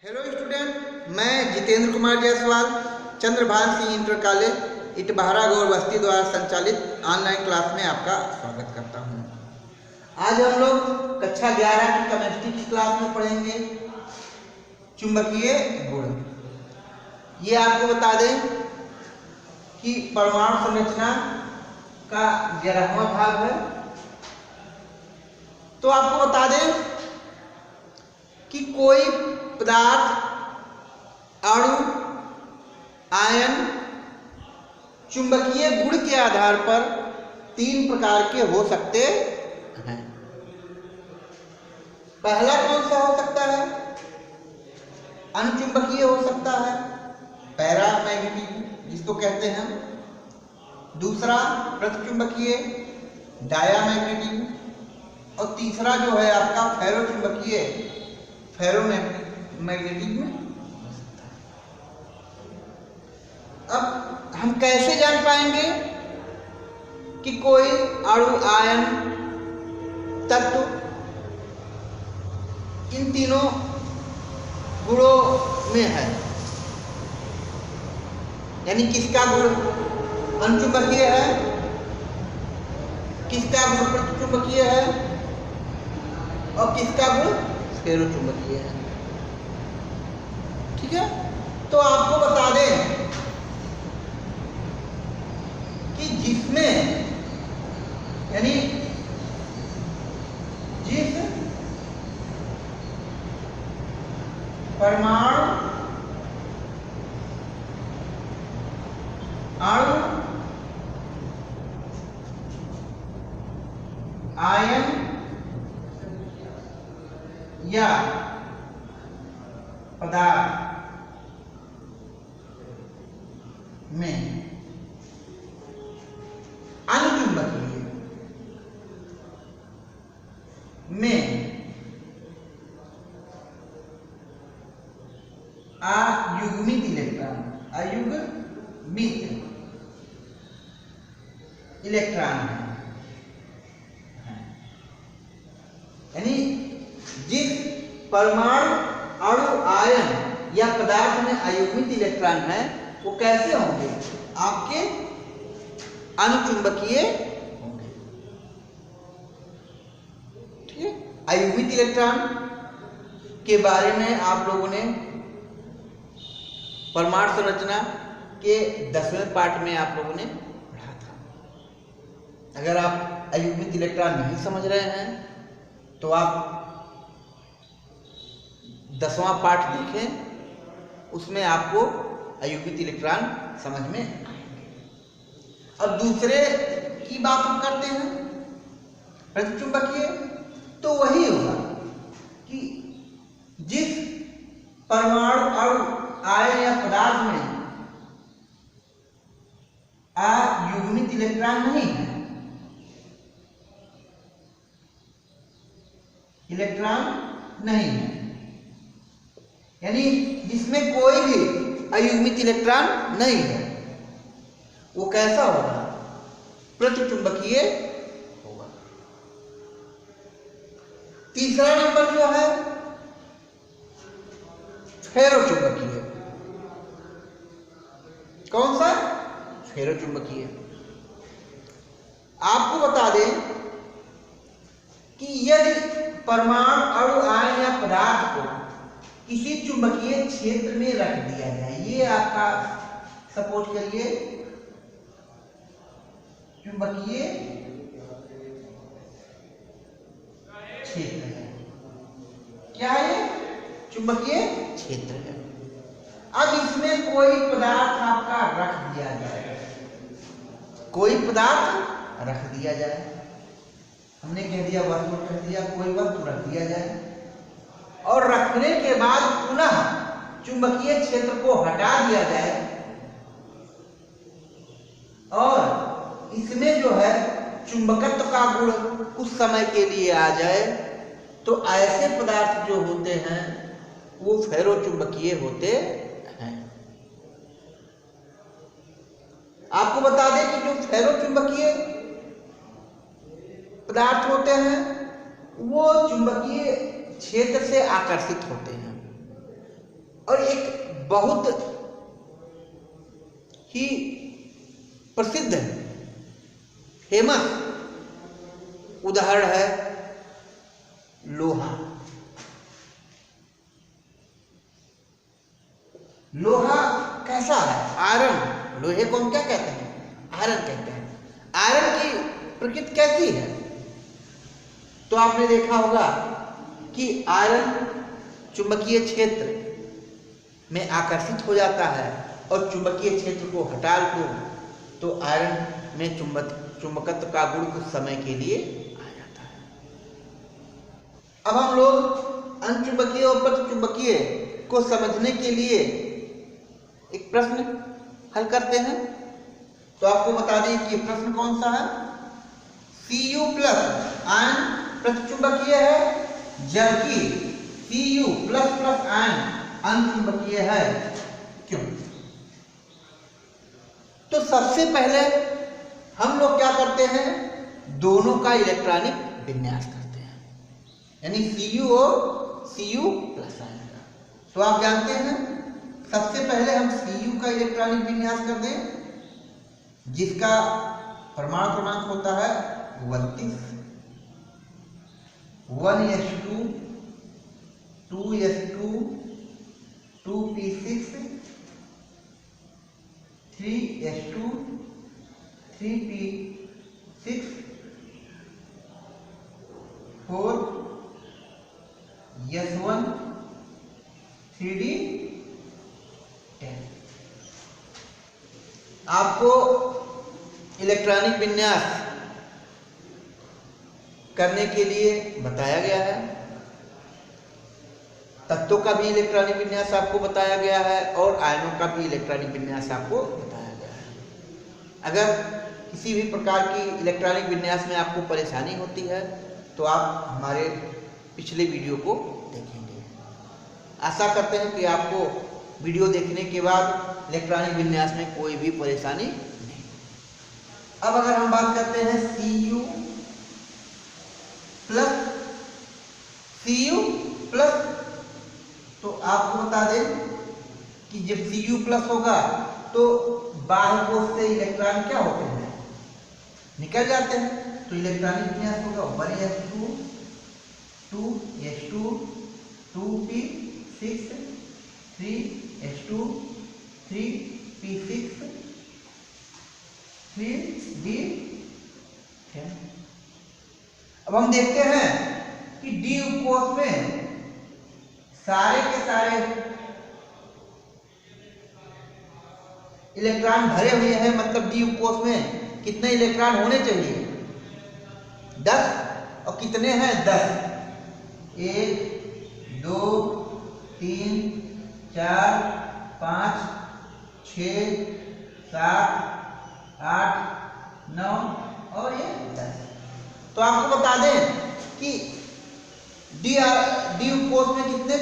Hello student, मैं Jitendra Kumar Jaiswal Chandrabhan Singh inter college इटबहरा गौर बस्ती द्वारा संचालित ऑनलाइन क्लास में आपका स्वागत करता हूं। आज हम लोग कक्षा 11 की केमिस्ट्री की क्लास में पढ़ेंगे चुंबकीय गुण। ये आपको बता दें कि परमाणु संरचना का 11वां भाग है। तो आपको बता दें कि कोई पदार्थ, अणु, आयन चुंबकीय गुण के आधार पर 3 प्रकार के हो सकते हैं। पहला कौन सा हो सकता है? अनचुंबकीय हो सकता है, पैरामैग्नेटिक जिसको कहते हैं। दूसरा प्रतिचुंबकीय, डायामैग्नेटिक। और तीसरा जो है आपका फेरोचुंबकीय, फेरोमैग्नेटिक में हो सकता है। अब हम कैसे जान पाएंगे कि कोई अणु, आयन, तत्व इन तीनों गुणों में है? यानी किसका गुण अनचुंबकीय है, किसका गुण प्रतिचुंबकीय है और किसका गुण फेरोचुंबकीय है। ठीक है, तो आपको बता दें कि जिसमें यानी जिस परमाणु, अणु, आयन या पदार्थ में अनचुंबकीय में अयुग्मित इलेक्ट्रॉन, है। यानी जिस परमाणु, अणु, आयन या पदार्थ में अयुग्मित इलेक्ट्रॉन है वो कैसे होंगे? आपके अनचुंबकीय होंगे। ठीक है, अयुग्मित इलेक्ट्रॉन के बारे में आप लोगों ने परमाणु संरचना के 10वें पार्ट में आप लोगों ने पढ़ा था। अगर आप अयुग्मित इलेक्ट्रॉन नहीं समझ रहे हैं तो आप 10वां पार्ट देखें, उसमें आपको अयुग्मित इलेक्ट्रॉन समझ में आएंगे। अब दूसरे की बात हम करते हैं प्रतिचुंबकीय, तो वही होगा कि जिस परमाणु, अणु, आयन या पदार्थ में अयुग्मित इलेक्ट्रॉन नहीं है, यानी जिसमें कोई भी अयुग्मित इलेक्ट्रॉन नहीं है, वो कैसा होगा? प्रतिचुंबकीय होगा। तीसरा नंबर जो है फेरोचुंबकीय। कौन सा? फेरोचुंबकीय। आपको बता दें कि यदि परमाणु, अणु, आयन या पदार्थ को किसी चुंबकीय क्षेत्र में रख दिया जाए, ये आपका सपोज करिए चुंबकीय क्षेत्र है। क्या है ये? चुंबकीय क्षेत्र है। अब इसमें कोई पदार्थ आपका रख दिया जाए, कोई पदार्थ रख दिया जाए, हमने कह दिया वस्तु रख दिया, कोई वस्तु रख दिया जाए और रखने के बाद पुनः चुंबकीय क्षेत्र को हटा दिया जाए और इसमें जो है चुंबकत्व का गुण कुछ समय के लिए आ जाए, तो ऐसे पदार्थ जो होते हैं वो फेरोचुंबकीय होते हैं। आपको बता दें कि जो फेरोचुंबकीय पदार्थ होते हैं वो चुंबकीय क्षेत्र से आकर्षित होते हैं। और एक बहुत ही प्रसिद्ध फेमस उदाहरण है लोहा। लोहा कैसा है? आयरन। लोहे को हम क्या कहते हैं? आयरन कहते हैं। आयरन की प्रकृति कैसी है? तो आपने देखा होगा कि आयरन चुंबकीय क्षेत्र में आकर्षित हो जाता है और चुंबकीय क्षेत्र को हटा दो तो आयरन में चुंबकत्व का गुण कुछ समय के लिए आ जाता है। अब हम लोग अनचुंबकीय और प्रतिचुंबकीय को समझने के लिए एक प्रश्न हल करते हैं। तो आपको बता दें कि प्रश्न कौन सा है। Cu प्लस आयन प्रतिचुंबकीय है, जबकि Cu प्लस प्लस आयन अनचुंबकीय है। क्यों? तो सबसे पहले हम लोग क्या करते हैं, दोनों का इलेक्ट्रॉनिक विन्यास करते हैं, यानी Cu और Cu प्लस आयन का। तो आप जानते हैं सबसे पहले हम Cu का इलेक्ट्रॉनिक विन्यास कर दें, जिसका परमाणु क्रमांक होता है 32, 1s2 2s2 2p6 3s2 3p6 4s1 3d10। आपको इलेक्ट्रॉनिक विन्यास करने के लिए बताया गया है। तत्वों का भी इलेक्ट्रॉनिक विन्यास आपको बताया गया है और आयनों का भी इलेक्ट्रॉनिक विन्यास आपको बताया गया है। अगर किसी भी प्रकार की इलेक्ट्रॉनिक विन्यास में आपको परेशानी होती है तो आप हमारे पिछले वीडियो को देखेंगे। आशा करते हैं कि आपको वीडियो देखने के बाद इलेक्ट्रॉनिक विन्यास में कोई भी परेशानी नहीं। अब अगर हम बात करते हैं Cu प्लस, तो आपको बता दें कि जब Cu प्लस होगा तो बाह्य कोश से इलेक्ट्रॉन क्या होते हैं, निकल जाते हैं। तो इलेक्ट्रॉनिक विन्यास होगा 1s2 2s2 2p6 3s2 3p6 3d10। अब हम देखते हैं कि डी उपकोष में सारे के सारे इलेक्ट्रॉन भरे हुए हैं, मतलब डी उपकोष में कितने इलेक्ट्रॉन होने चाहिए? 10। और कितने हैं? 10। 1 2 3 4 5 6 7 8 9 और ये 10। तो आपको बता दें कि डी उपकोष में कितने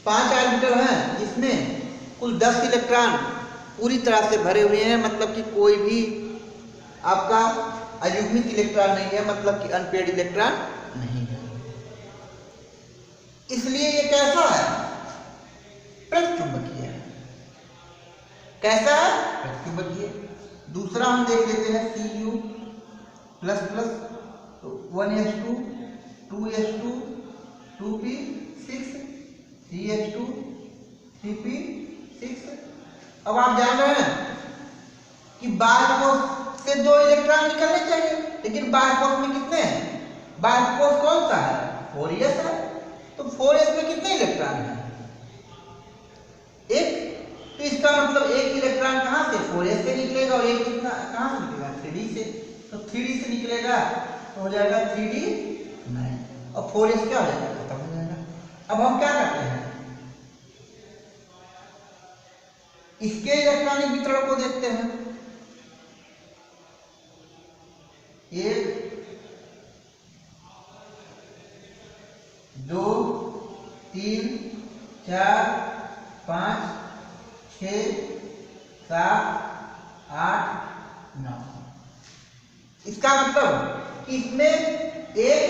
5 ऑर्बिटल हैं, जिसमें कुल 10 इलेक्ट्रॉन पूरी तरह से भरे हुए हैं, मतलब कि कोई भी आपका अयुग्मित इलेक्ट्रॉन नहीं है, मतलब कि अनपेयर्ड इलेक्ट्रॉन नहीं है। इसलिए ये कैसा है? प्रतिचुंबकीय है। कैसा है? प्रतिचुंबकीय। दूसरा हम देख लेते हैं Cu प्लस प्लस, तो 1s2 2s2 2p6 3s2 3p6। अब आप जान रहे हैं कि बाह्य कोश से 2 इलेक्ट्रॉन निकलने चाहिए, लेकिन बाह्य कोश में कितने हैं? बाह्य कोश कौन सा है? 4s है। तो 4s में कितने इलेक्ट्रॉन हैं? 1। तो इसका मतलब एक इलेक्ट्रॉन कहां से? 4s से निकलेगा और एक कितना कहां से निकलेगा? 3d से। तो 3d से निकलेगा तो हो जाएगा 3d9 और 4s क्या हो जाएगा? खत्म हो जाएगा। अब हम क्या करते हैं, इसके इलेक्ट्रॉनिक वितरण को देखते हैं। 1 2 3 4 5 6 7 8 9। इसका मतलब कि इसमें एक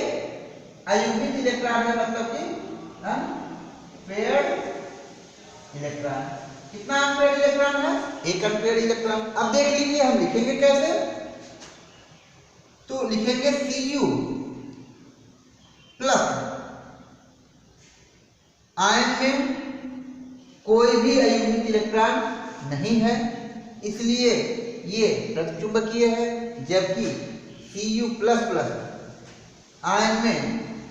अयुग्मित इलेक्ट्रॉन है, मतलब कि अनपेयर्ड इलेक्ट्रॉन। कितना अनपेयर्ड इलेक्ट्रॉन है? एक अनपेयर्ड इलेक्ट्रॉन। अब देख लीजिए हम लिखेंगे कैसे, तो लिखेंगे Cu प्लस आयन में कोई भी अयुग्मित इलेक्ट्रॉन नहीं है, इसलिए ये प्रतिचुंबकीय है, जबकि Cu प्लस प्लस आयन में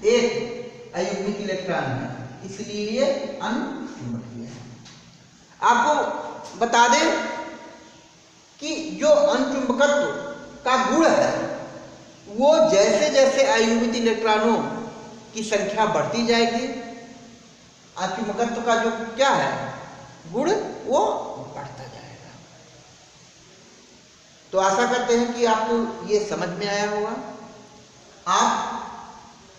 एक अयुग्मित इलेक्ट्रॉन है, इसलिए ये अनचुंबकीय है। आपको बता दें कि जो अनचुंबकत्व का गुण है वो जैसे जैसे अयुग्मित इलेक्ट्रॉनों की संख्या बढ़ती जाएगी, अचुंबकत्व का जो क्या है गुण वो बढ़ता जाएगा। तो आशा करते हैं कि आपको ये समझ में आया होगा। आप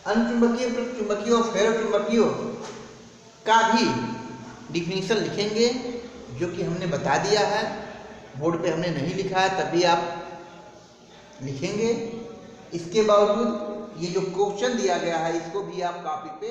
अनचुंबकीय, प्रतिचुंबकीय और फेरोचुंबकीय का भी डिफिनीशन लिखेंगे, जो कि हमने बता दिया है, बोर्ड पे हमने नहीं लिखा है, तभी आप लिखेंगे। इसके बावजूद ये जो क्वेश्चन दिया गया है इसको भी आप कॉपी पे